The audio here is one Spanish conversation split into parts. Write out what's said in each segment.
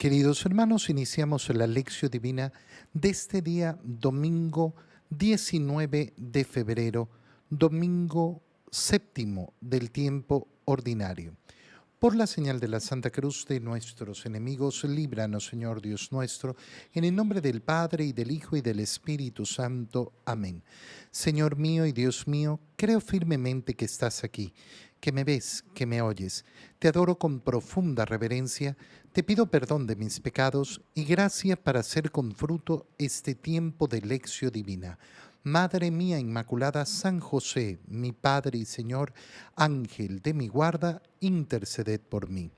Queridos hermanos, iniciamos la lección divina de este día domingo 19 de febrero, domingo séptimo del tiempo ordinario. Por la señal de la Santa Cruz de nuestros enemigos, líbranos, Señor Dios nuestro, en el nombre del Padre, y del Hijo, y del Espíritu Santo. Amén. Señor mío y Dios mío, creo firmemente que estás aquí, que me ves, que me oyes. Te adoro con profunda reverencia, te pido perdón de mis pecados y gracia para hacer con fruto este tiempo de lección divina. Madre mía Inmaculada, San José, mi Padre y Señor, Ángel de mi guarda, interceded por mí.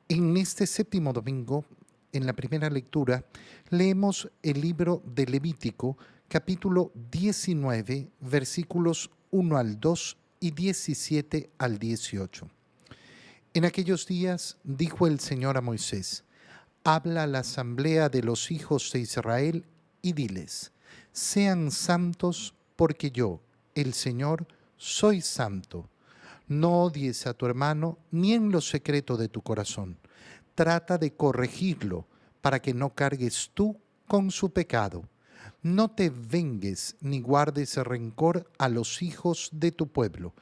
En este séptimo domingo, en la primera lectura, leemos el libro de Levítico, capítulo 19, versículos 1 al 2 y 17 al 18. En aquellos días dijo el Señor a Moisés: habla a la asamblea de los hijos de Israel y diles: sean santos porque yo, el Señor, soy santo. No odies a tu hermano ni en lo secreto de tu corazón. Trata de corregirlo para que no cargues tú con su pecado. No te vengues ni guardes rencor a los hijos de tu pueblo.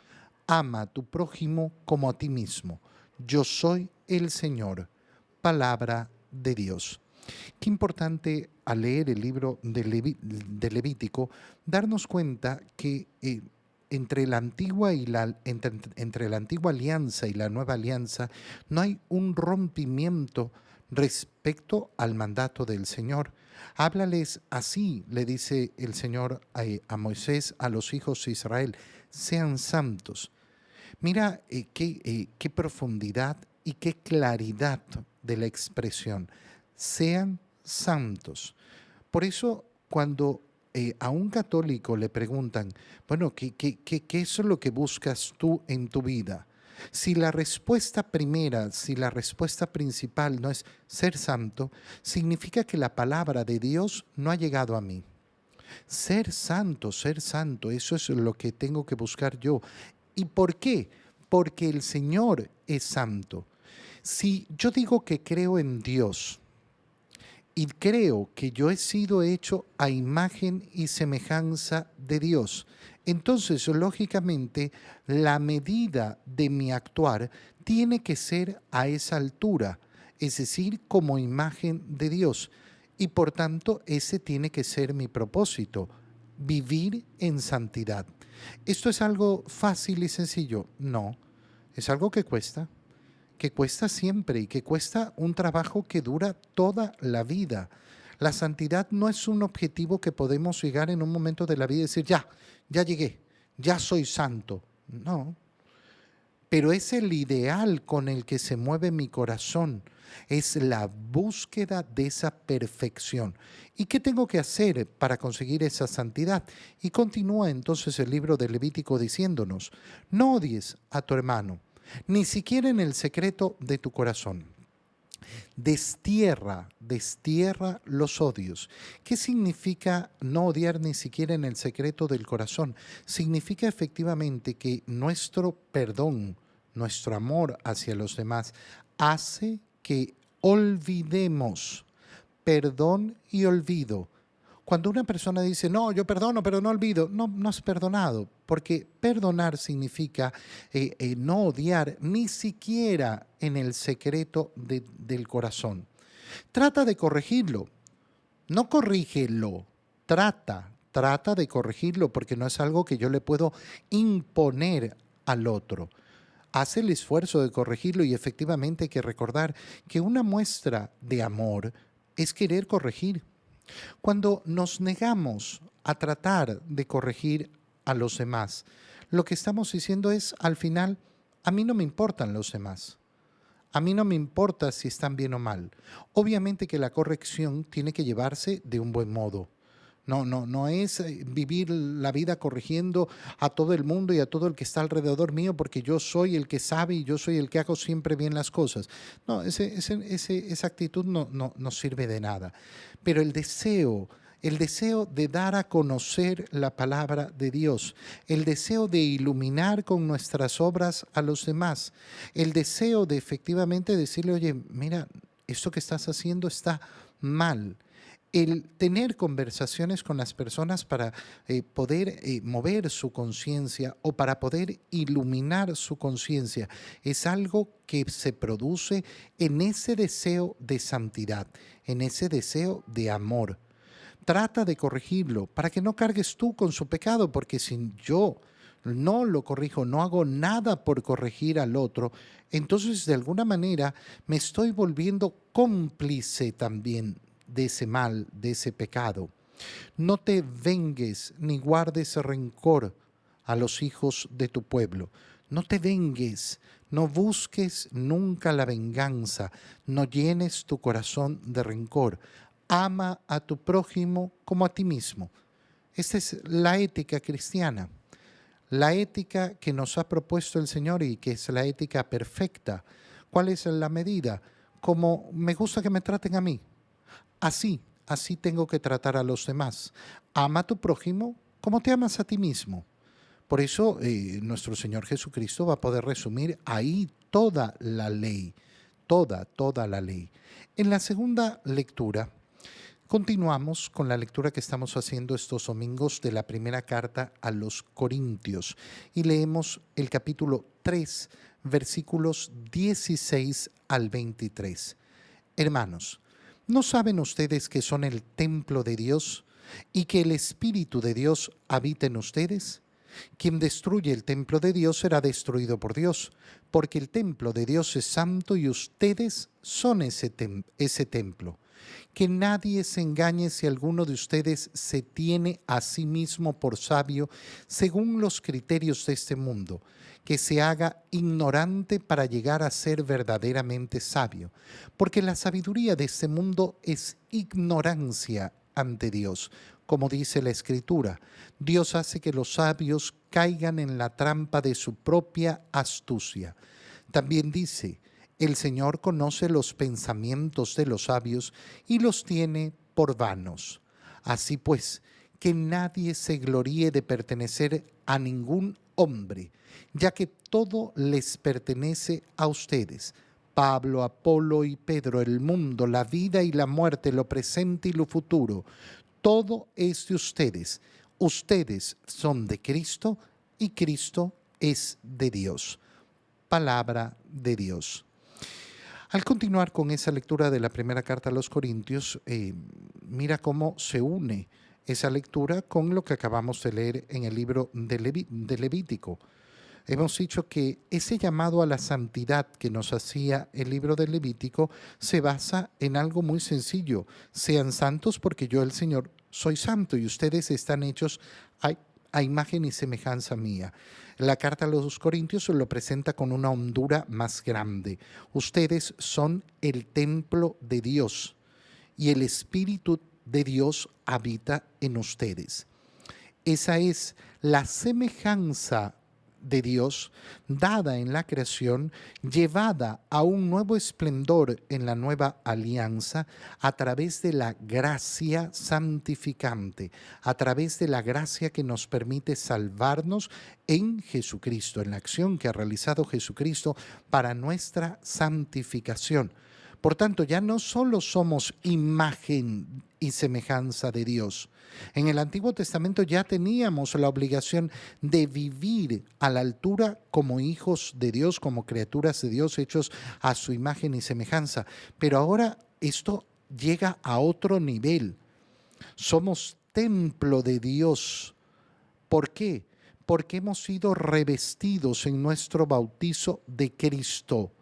Ama a tu prójimo como a ti mismo. Yo soy el Señor. Palabra de Dios. Qué importante al leer el libro de Levítico darnos cuenta que entre la antigua alianza y la nueva alianza no hay un rompimiento respecto al mandato del Señor. Háblales así, le dice el Señor a Moisés, a los hijos de Israel: sean santos. Mira qué profundidad y qué claridad de la expresión. Sean santos. Por eso, cuando a un católico le preguntan, bueno, ¿qué es lo que buscas tú en tu vida? Si la respuesta primera, si la respuesta principal no es ser santo, significa que la palabra de Dios no ha llegado a mí. Ser santo, eso es lo que tengo que buscar yo. ¿Y por qué? Porque el Señor es santo. Si yo digo que creo en Dios y creo que yo he sido hecho a imagen y semejanza de Dios, entonces lógicamente la medida de mi actuar tiene que ser a esa altura, es decir, como imagen de Dios. Y por tanto ese tiene que ser mi propósito: vivir en santidad. ¿Esto es algo fácil y sencillo? No, es algo que cuesta siempre y que cuesta un trabajo que dura toda la vida. La santidad no es un objetivo que podemos llegar en un momento de la vida y decir: ya llegué, ya soy santo. No, pero es el ideal con el que se mueve mi corazón. Es la búsqueda de esa perfección. ¿Y qué tengo que hacer para conseguir esa santidad? Y continúa entonces el libro de Levítico diciéndonos: no odies a tu hermano, ni siquiera en el secreto de tu corazón. Destierra los odios. ¿Qué significa no odiar ni siquiera en el secreto del corazón? Significa efectivamente que nuestro perdón, nuestro amor hacia los demás, hace que olvidemos. Perdón y olvido. Cuando una persona dice: no, yo perdono, pero no olvido, no has perdonado, porque perdonar significa no odiar ni siquiera en el secreto del corazón. Trata de corregirlo, no corrígelo, trata de corregirlo, porque no es algo que yo le puedo imponer al otro. Hace el esfuerzo de corregirlo, y efectivamente hay que recordar que una muestra de amor es querer corregir. Cuando nos negamos a tratar de corregir a los demás, lo que estamos diciendo es, al final: a mí no me importan los demás. A mí no me importa si están bien o mal. Obviamente que la corrección tiene que llevarse de un buen modo. No es vivir la vida corrigiendo a todo el mundo y a todo el que está alrededor mío porque yo soy el que sabe y yo soy el que hago siempre bien las cosas. No, esa actitud no sirve de nada. Pero el deseo de dar a conocer la palabra de Dios, el deseo de iluminar con nuestras obras a los demás, el deseo de efectivamente decirle: oye, mira, esto que estás haciendo está mal. El tener conversaciones con las personas para poder mover su conciencia o para poder iluminar su conciencia es algo que se produce en ese deseo de santidad, en ese deseo de amor. Trata de corregirlo para que no cargues tú con su pecado, porque si yo no lo corrijo, no hago nada por corregir al otro, entonces de alguna manera me estoy volviendo cómplice también de ese mal, de ese pecado. No te vengues ni guardes rencor a los hijos de tu pueblo. No te vengues, no busques nunca la venganza, no llenes tu corazón de rencor. Ama a tu prójimo como a ti mismo. Esta es la ética cristiana, la ética que nos ha propuesto el Señor y que es la ética perfecta. ¿Cuál es la medida? Como me gusta que me traten a mí. Así tengo que tratar a los demás. Ama a tu prójimo como te amas a ti mismo. Por eso nuestro Señor Jesucristo va a poder resumir ahí toda la ley, toda la ley. En la segunda lectura, continuamos con la lectura que estamos haciendo estos domingos de la primera carta a los Corintios y leemos el capítulo 3, versículos 16 al 23. Hermanos, ¿no saben ustedes que son el templo de Dios y que el Espíritu de Dios habita en ustedes? Quien destruye el templo de Dios será destruido por Dios, porque el templo de Dios es santo y ustedes son ese templo. Que nadie se engañe si alguno de ustedes se tiene a sí mismo por sabio según los criterios de este mundo, que se haga ignorante para llegar a ser verdaderamente sabio, porque la sabiduría de este mundo es ignorancia ante Dios. Como dice la Escritura, Dios hace que los sabios caigan en la trampa de su propia astucia. También dice, el Señor conoce los pensamientos de los sabios y los tiene por vanos. Así pues, que nadie se gloríe de pertenecer a ningún hombre, ya que todo les pertenece a ustedes. Pablo, Apolo y Pedro, el mundo, la vida y la muerte, lo presente y lo futuro, todo es de ustedes. Ustedes son de Cristo y Cristo es de Dios. Palabra de Dios. Al continuar con esa lectura de la primera carta a los Corintios, mira cómo se une esa lectura con lo que acabamos de leer en el libro de Levítico. Hemos dicho que ese llamado a la santidad que nos hacía el libro de Levítico se basa en algo muy sencillo. Sean santos porque yo, el Señor, soy santo y ustedes están hechos a imagen y semejanza mía. La carta a los Corintios lo presenta con una hondura más grande. Ustedes son el templo de Dios y el Espíritu de Dios habita en ustedes. Esa es la semejanza de Dios dada en la creación, llevada a un nuevo esplendor en la nueva alianza a través de la gracia santificante, a través de la gracia que nos permite salvarnos en Jesucristo, en la acción que ha realizado Jesucristo para nuestra santificación. Por tanto, ya no solo somos imagen y semejanza de Dios. En el Antiguo Testamento ya teníamos la obligación de vivir a la altura como hijos de Dios, como criaturas de Dios hechos a su imagen y semejanza. Pero ahora esto llega a otro nivel. Somos templo de Dios. ¿Por qué? Porque hemos sido revestidos en nuestro bautizo de Cristo.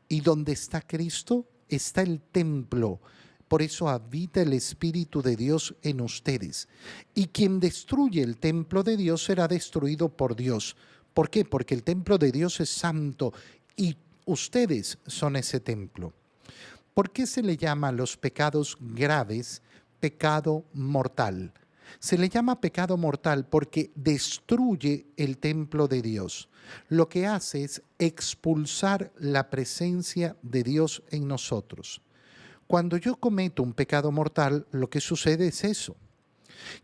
¿Y donde está Cristo? Está el templo. Por eso habita el Espíritu de Dios en ustedes. Y quien destruye el templo de Dios será destruido por Dios. ¿Por qué? Porque el templo de Dios es santo y ustedes son ese templo. ¿Por qué se le llama a los pecados graves pecado mortal? Se le llama pecado mortal porque destruye el templo de Dios. Lo que hace es expulsar la presencia de Dios en nosotros. Cuando yo cometo un pecado mortal, lo que sucede es eso,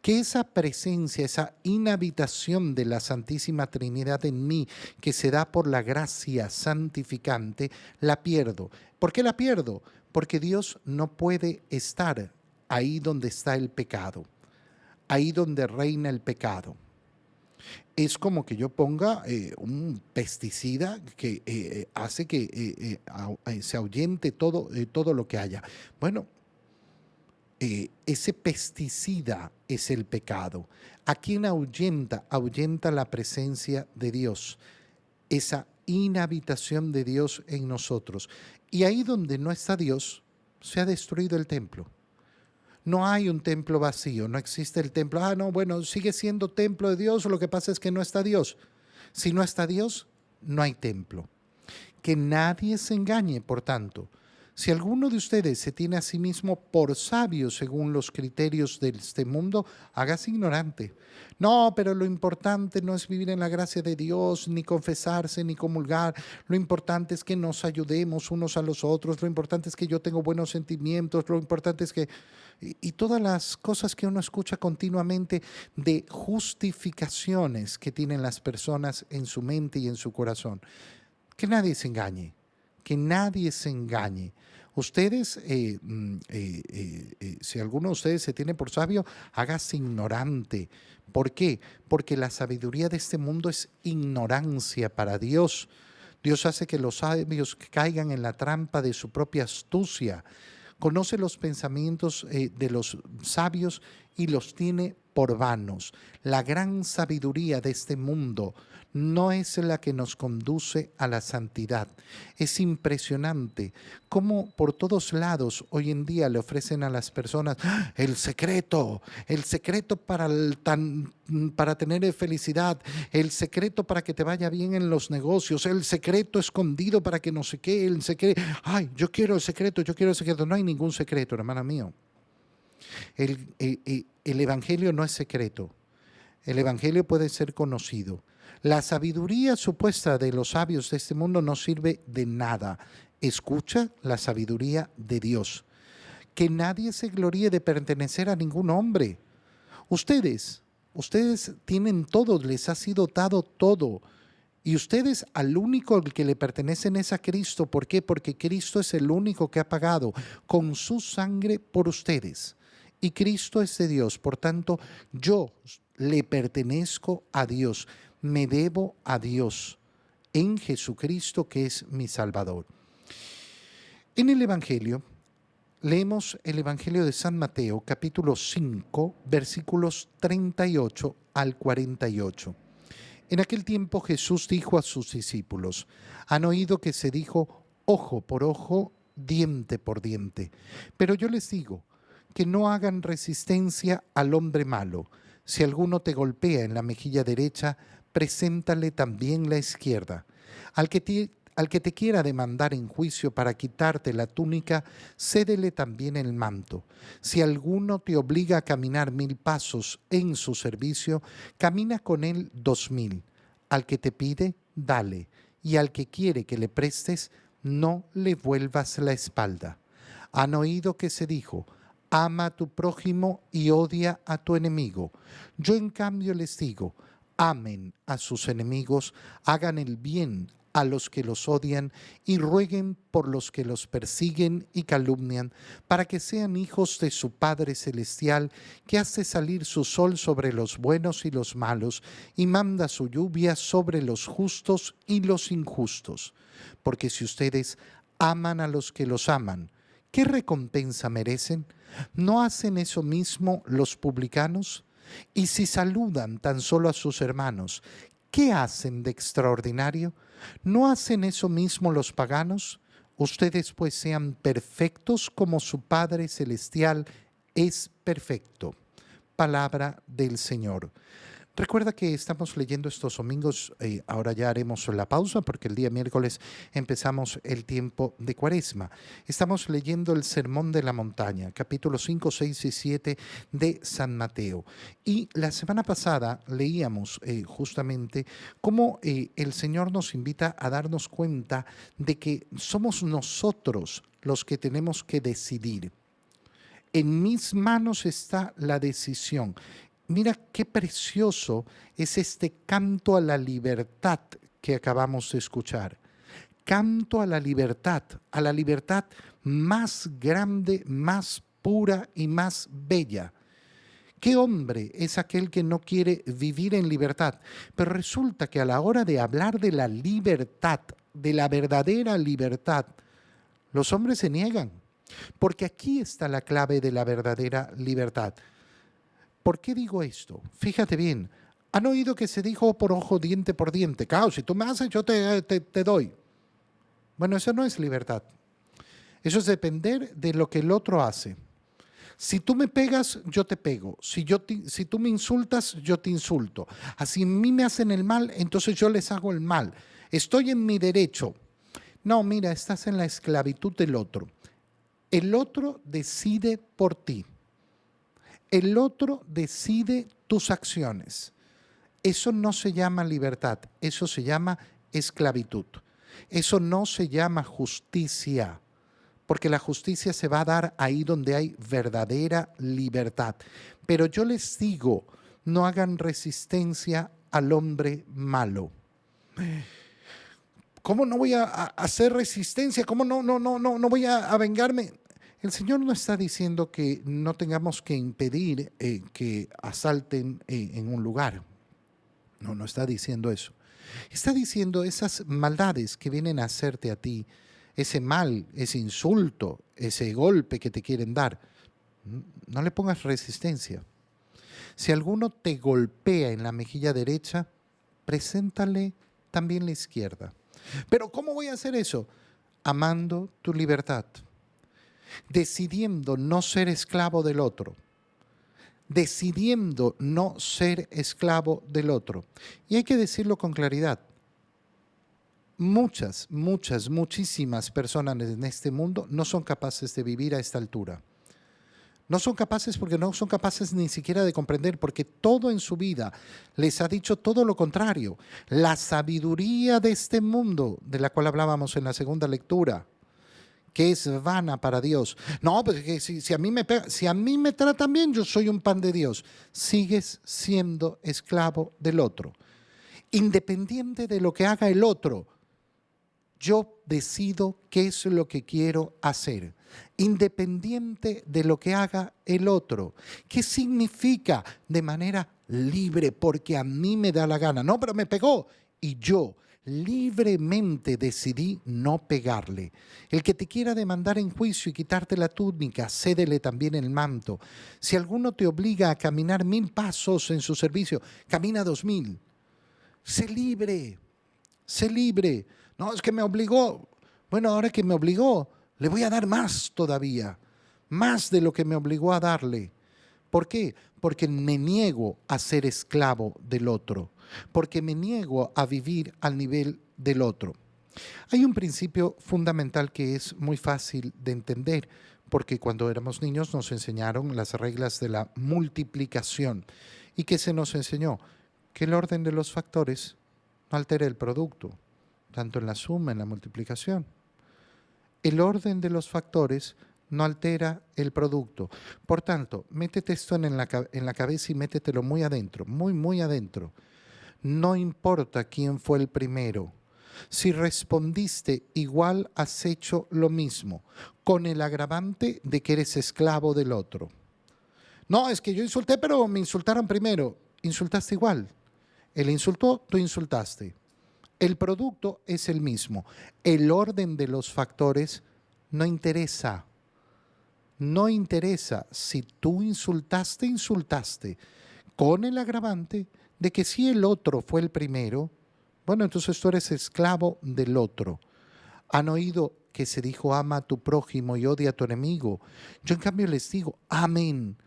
que esa presencia, esa inhabitación de la Santísima Trinidad en mí, que se da por la gracia santificante, la pierdo. ¿Por qué la pierdo? Porque Dios no puede estar ahí donde está el pecado, ahí donde reina el pecado. Es como que yo ponga un pesticida que hace que se ahuyente todo lo que haya. Bueno, ese pesticida es el pecado. ¿A quién ahuyenta? Ahuyenta la presencia de Dios, esa inhabitación de Dios en nosotros. Y ahí donde no está Dios, se ha destruido el templo. No hay un templo vacío, no existe el templo. Ah, no, bueno, sigue siendo templo de Dios, lo que pasa es que no está Dios. Si no está Dios, no hay templo. Que nadie se engañe, por tanto. Si alguno de ustedes se tiene a sí mismo por sabio según los criterios de este mundo, hágase ignorante. No, pero lo importante no es vivir en la gracia de Dios, ni confesarse, ni comulgar. Lo importante es que nos ayudemos unos a los otros. Lo importante es que yo tengo buenos sentimientos. Lo importante es que... Y todas las cosas que uno escucha continuamente de justificaciones que tienen las personas en su mente y en su corazón. Que nadie se engañe, que nadie se engañe. Ustedes, si alguno de ustedes se tiene por sabio, hágase ignorante. ¿Por qué? Porque la sabiduría de este mundo es ignorancia para Dios. Dios hace que los sabios caigan en la trampa de su propia astucia. Conoce los pensamientos de los sabios y los tiene por vanos. La gran sabiduría de este mundo no es la que nos conduce a la santidad. Es impresionante cómo por todos lados hoy en día le ofrecen a las personas el secreto para tener felicidad, el secreto para que te vaya bien en los negocios, el secreto escondido para que no sé qué, el secreto. Ay, yo quiero el secreto, yo quiero el secreto. No hay ningún secreto, hermana mío. El Evangelio no es secreto. El Evangelio puede ser conocido. La sabiduría supuesta de los sabios de este mundo no sirve de nada. Escucha la sabiduría de Dios. Que nadie se gloríe de pertenecer a ningún hombre. Ustedes tienen todo, les ha sido dado todo. Y ustedes al único al que le pertenecen es a Cristo. ¿Por qué? Porque Cristo es el único que ha pagado con su sangre por ustedes. Y Cristo es de Dios. Por tanto, yo le pertenezco a Dios. Me debo a Dios en Jesucristo, que es mi Salvador. En el Evangelio, leemos el Evangelio de San Mateo, capítulo 5, versículos 38 al 48. En aquel tiempo Jesús dijo a sus discípulos: han oído que se dijo ojo por ojo, diente por diente. Pero yo les digo que no hagan resistencia al hombre malo. Si alguno te golpea en la mejilla derecha, preséntale también la izquierda. Al que te quiera demandar en juicio para quitarte la túnica, cédele también el manto. Si alguno te obliga a caminar 1000 pasos en su servicio, camina con él 2000. Al que te pide, dale, y al que quiere que le prestes, no le vuelvas la espalda. Han oído que se dijo: ama a tu prójimo y odia a tu enemigo. Yo en cambio les digo: amen a sus enemigos, hagan el bien a los que los odian y rueguen por los que los persiguen y calumnian, para que sean hijos de su Padre Celestial, que hace salir su sol sobre los buenos y los malos, y manda su lluvia sobre los justos y los injustos. Porque si ustedes aman a los que los aman, ¿qué recompensa merecen? ¿No hacen eso mismo los publicanos? Y si saludan tan solo a sus hermanos, ¿qué hacen de extraordinario? ¿No hacen eso mismo los paganos? Ustedes pues sean perfectos como su Padre Celestial es perfecto. Palabra del Señor. Recuerda que estamos leyendo estos domingos, ahora ya haremos la pausa porque el día miércoles empezamos el tiempo de Cuaresma. Estamos leyendo el Sermón de la Montaña, capítulos 5, 6 y 7 de San Mateo. Y la semana pasada leíamos justamente cómo el Señor nos invita a darnos cuenta de que somos nosotros los que tenemos que decidir. En mis manos está la decisión. Mira qué precioso es este canto a la libertad que acabamos de escuchar. canto a la libertad más grande, más pura y más bella. ¿Qué hombre es aquel que no quiere vivir en libertad? Pero resulta que a la hora de hablar de la libertad, de la verdadera libertad, los hombres se niegan. Porque aquí está la clave de la verdadera libertad. ¿Por qué digo esto? Fíjate bien, han oído que se dijo por ojo, diente por diente. Claro, si tú me haces, yo te doy. Bueno, eso no es libertad. Eso es depender de lo que el otro hace. Si tú me pegas, yo te pego. Si tú me insultas, yo te insulto. Así a mí me hacen el mal, entonces yo les hago el mal. Estoy en mi derecho. No, mira, estás en la esclavitud del otro. El otro decide por ti. El otro decide tus acciones. Eso no se llama libertad, eso se llama esclavitud. Eso no se llama justicia, porque la justicia se va a dar ahí donde hay verdadera libertad. Pero yo les digo, no hagan resistencia al hombre malo. ¿Cómo no voy a hacer resistencia? ¿Cómo no voy a vengarme? El Señor no está diciendo que no tengamos que impedir que asalten en un lugar. No está diciendo eso. Está diciendo esas maldades que vienen a hacerte a ti, ese mal, ese insulto, ese golpe que te quieren dar. No le pongas resistencia. Si alguno te golpea en la mejilla derecha, preséntale también la izquierda. Pero ¿cómo voy a hacer eso? Amando tu libertad, decidiendo no ser esclavo del otro, decidiendo no ser esclavo del otro. Y hay que decirlo con claridad. Muchísimas personas en este mundo no son capaces de vivir a esta altura. No son capaces porque no son capaces ni siquiera de comprender, porque todo en su vida les ha dicho todo lo contrario. La sabiduría de este mundo, de la cual hablábamos en la segunda lectura, que es vana para Dios. No, pues que si a mí me pega, si a mí me tratan bien, yo soy un pan de Dios. Sigues siendo esclavo del otro. Independiente de lo que haga el otro, yo decido qué es lo que quiero hacer. Independiente de lo que haga el otro. ¿Qué significa? De manera libre, porque a mí me da la gana. No, pero me pegó. Y yo libremente decidí no pegarle. El que te quiera demandar en juicio y quitarte la túnica, cédele también el manto. Si alguno te obliga a caminar 1000 pasos en su servicio, camina 2000. Sé libre, sé libre. No, es que me obligó. Bueno, ahora que me obligó, le voy a dar más todavía, más de lo que me obligó a darle. ¿Por qué? Porque me niego a ser esclavo del otro, porque me niego a vivir al nivel del otro. Hay un principio fundamental que es muy fácil de entender, porque cuando éramos niños nos enseñaron las reglas de la multiplicación. ¿Y qué se nos enseñó? Que el orden de los factores no altera el producto, tanto en la suma, en la multiplicación. El orden de los factores no altera el producto. Por tanto, métete esto en la cabeza y métetelo muy adentro, muy adentro. No importa quién fue el primero. Si respondiste igual, has hecho lo mismo, con el agravante de que eres esclavo del otro. No, es que yo insulté, pero me insultaron primero. Insultaste igual. Él insultó, tú insultaste. El producto es el mismo. El orden de los factores no interesa. No interesa. Si tú insultaste, insultaste. Con el agravante de que si el otro fue el primero, bueno, entonces tú eres esclavo del otro. Han oído que se dijo ama a tu prójimo y odia a tu enemigo. Yo en cambio les digo, amén.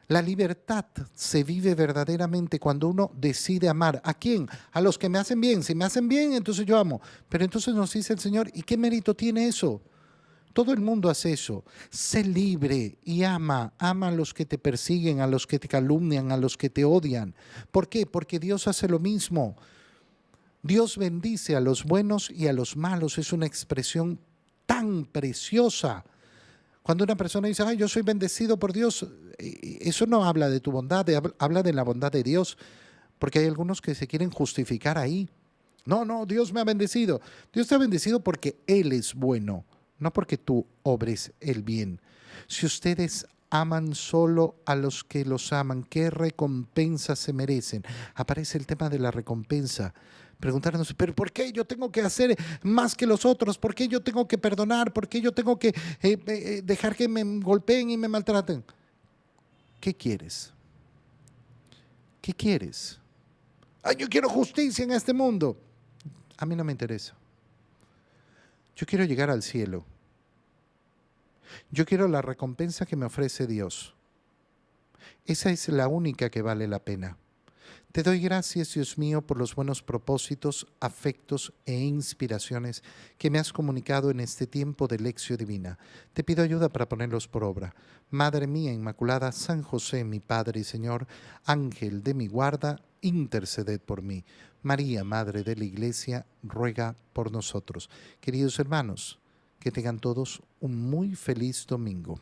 La libertad se vive verdaderamente cuando uno decide amar. ¿A quién? A los que me hacen bien. Si me hacen bien, entonces yo amo. Pero entonces nos dice el Señor, ¿y qué mérito tiene eso? Todo el mundo hace eso. Sé libre y ama. Ama a los que te persiguen, a los que te calumnian, a los que te odian. ¿Por qué? Porque Dios hace lo mismo. Dios bendice a los buenos y a los malos. Es una expresión tan preciosa. Cuando una persona dice, ay, yo soy bendecido por Dios, eso no habla de tu bondad, habla de la bondad de Dios, porque hay algunos que se quieren justificar ahí. No, no, Dios me ha bendecido. Dios te ha bendecido porque Él es bueno, no porque tú obres el bien. Si ustedes aman solo a los que los aman, ¿qué recompensa se merecen? Aparece el tema de la recompensa. Preguntarnos, pero ¿por qué yo tengo que hacer más que los otros? ¿Por qué yo tengo que perdonar? ¿Por qué yo tengo que dejar que me golpeen y me maltraten? ¿Qué quieres? ¿Qué quieres? Ay, yo quiero justicia en este mundo. A mí no me interesa. Yo quiero llegar al cielo. Yo quiero la recompensa que me ofrece Dios. Esa es la única que vale la pena. Te doy gracias, Dios mío, por los buenos propósitos, afectos e inspiraciones que me has comunicado en este tiempo de lección divina. Te pido ayuda para ponerlos por obra. Madre mía Inmaculada, San José, mi Padre y Señor, Ángel de mi guarda, interceded por mí. María, Madre de la Iglesia, ruega por nosotros. Queridos hermanos, que tengan todos un muy feliz domingo.